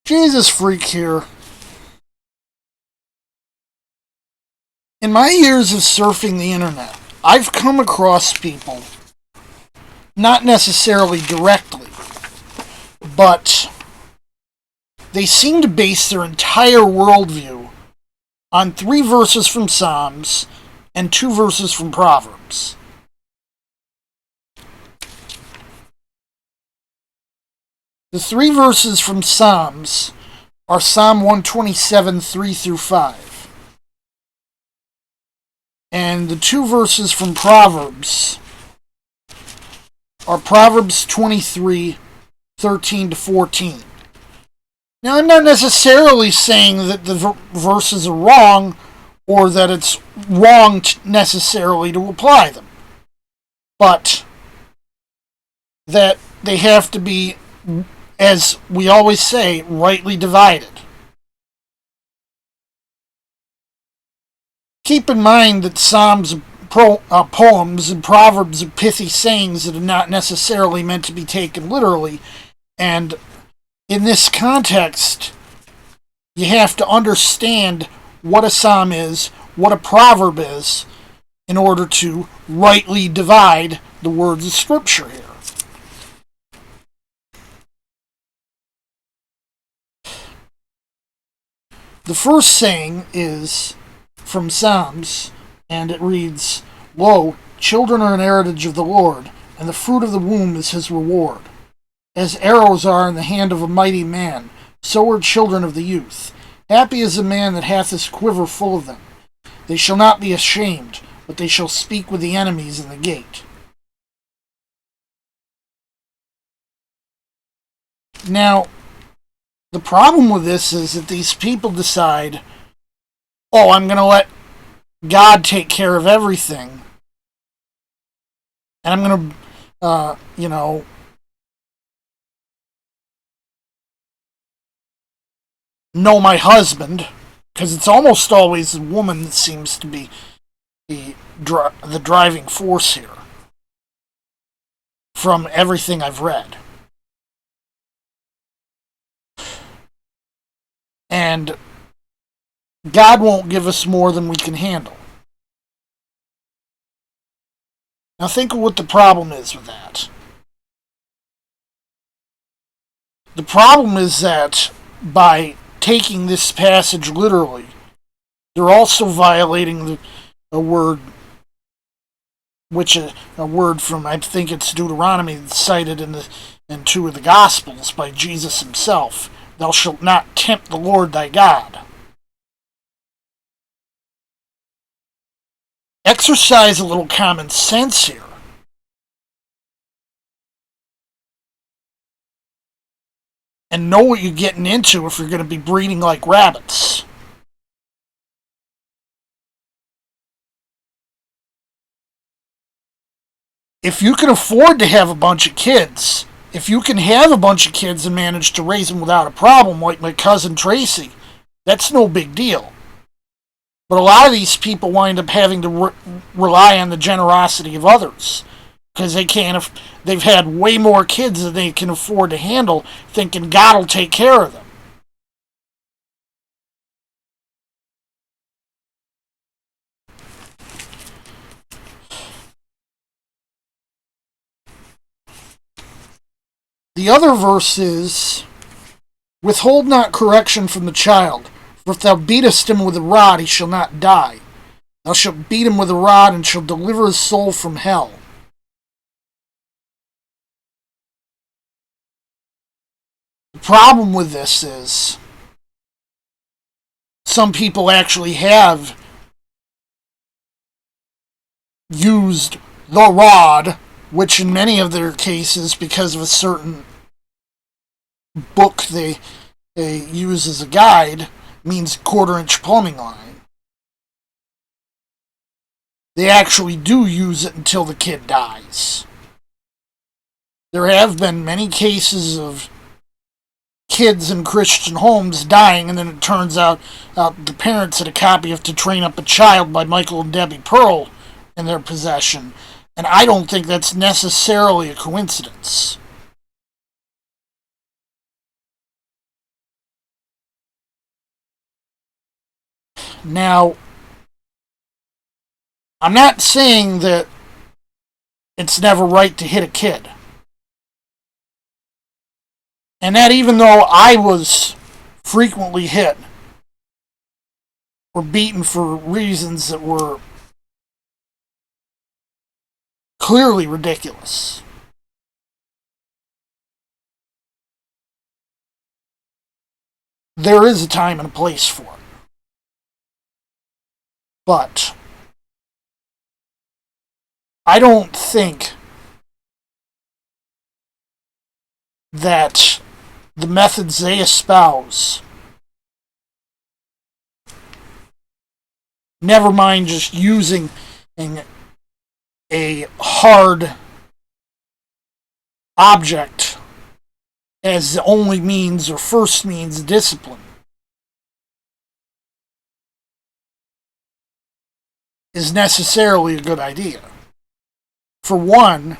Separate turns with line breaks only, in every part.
Jesus freak here. In my years of surfing the internet, I've come across people, not necessarily directly, but they seem to base their entire worldview on 3 verses from Psalms and 2 verses from Proverbs. The 3 verses from Psalms are Psalm 127, 3 through 5. And the 2 verses from Proverbs are Proverbs 23, 13 to 14. Now, I'm not necessarily saying that the verses are wrong or that it's wrong necessarily to apply them, but that they have to be, as we always say, rightly divided. Keep in mind that Psalms, poems, and Proverbs are pithy sayings that are not necessarily meant to be taken literally, and in this context, you have to understand what a psalm is, what a proverb is, in order to rightly divide the words of Scripture here. The first saying is from Psalms, and it reads, "Lo, children are an heritage of the Lord, and the fruit of the womb is his reward. As arrows are in the hand of a mighty man, so are children of the youth. Happy is the man that hath his quiver full of them. They shall not be ashamed, but they shall speak with the enemies in the gate." Now, the problem with this is that these people decide, oh, I'm going to let God take care of everything, and I'm going to, know my husband, because it's almost always the woman that seems to be the driving force here, from everything I've read. And God won't give us more than we can handle. Now think of what the problem is with that. The problem is that by taking this passage literally, they're also violating a word, which a word from, I think it's Deuteronomy, that's cited in 2 of the Gospels by Jesus himself. Thou shalt not tempt the Lord thy God. Exercise a little common sense here. And know what you're getting into if you're going to be breeding like rabbits. If you can afford to have a bunch of kids, if you can have a bunch of kids and manage to raise them without a problem, like my cousin Tracy, that's no big deal. But a lot of these people wind up having to rely on the generosity of others, because they've had way more kids than they can afford to handle, thinking God will take care of them. The other verse is, "Withhold not correction from the child, for if thou beatest him with a rod, he shall not die. Thou shalt beat him with a rod, and shalt deliver his soul from hell." The problem with this is, some people actually have used the rod, which in many of their cases, because of a certain book they use as a guide, means 1/4-inch plumbing line. They actually do use it until the kid dies. There have been many cases of kids in Christian homes dying, and then it turns out the parents had a copy of To Train Up a Child by Michael and Debbie Pearl in their possession. And I don't think that's necessarily a coincidence. Now, I'm not saying that it's never right to hit a kid. And that even though I was frequently hit or beaten for reasons that were clearly ridiculous. There is a time and a place for it. But I don't think that the methods they espouse, never mind just using a hard object as the only means or first means of discipline, is necessarily a good idea. For one,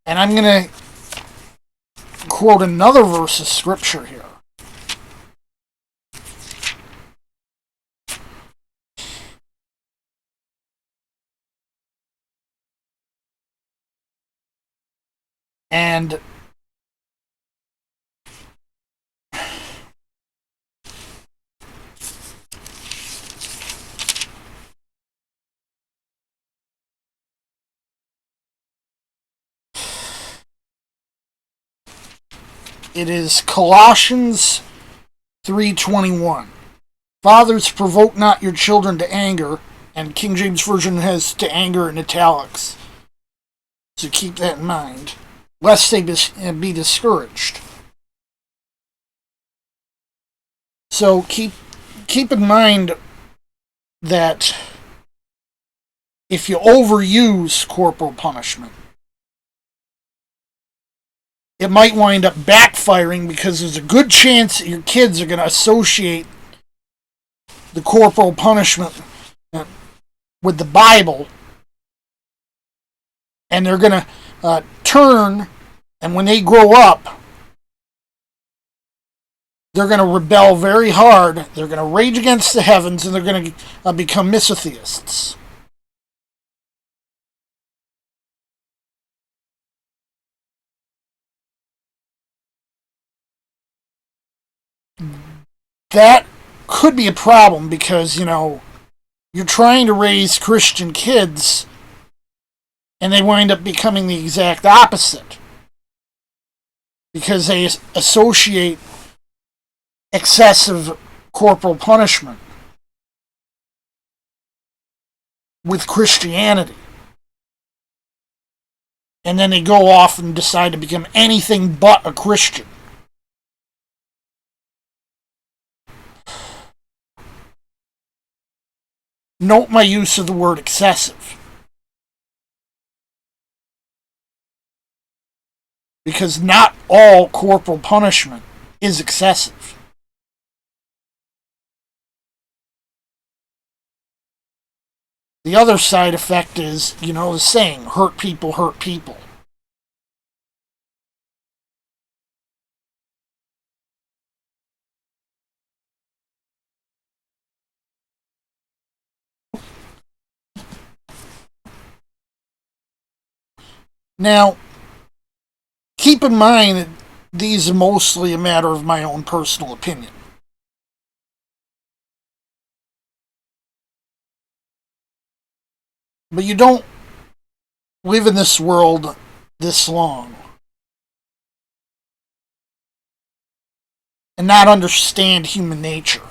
and I'm going to quote another verse of scripture here. And it is Colossians 3:21. Fathers, provoke not your children to anger, and King James Version has to anger in italics. So keep that in mind, lest they be discouraged. So keep in mind that if you overuse corporal punishment, it might wind up backfiring, because there's a good chance that your kids are going to associate the corporal punishment with the Bible, and they're going to turn, and when they grow up, they're going to rebel very hard, they're going to rage against the heavens, and they're going to become misotheists. That could be a problem, because, you're trying to raise Christian kids, and they wind up becoming the exact opposite, because they associate excessive corporal punishment with Christianity. And then they go off and decide to become anything but a Christian. Note my use of the word excessive, because not all corporal punishment is excessive. The other side effect is, the saying, hurt people hurt people. Now, keep in mind that these are mostly a matter of my own personal opinion. But you don't live in this world this long and not understand human nature.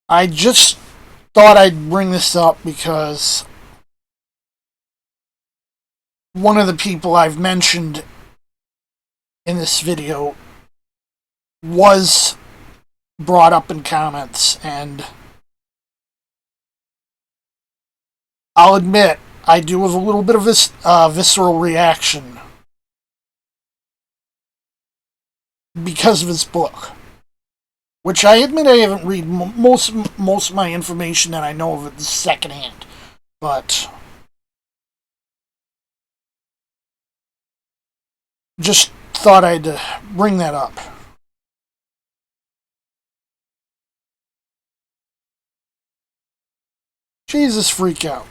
I just thought I'd bring this up because one of the people I've mentioned in this video was brought up in comments, and I'll admit I do have a little bit of this visceral reaction because of his book, which I admit I haven't read. Most of my information that I know of it is secondhand, but Just thought I'd bring that up. Jesus freak out.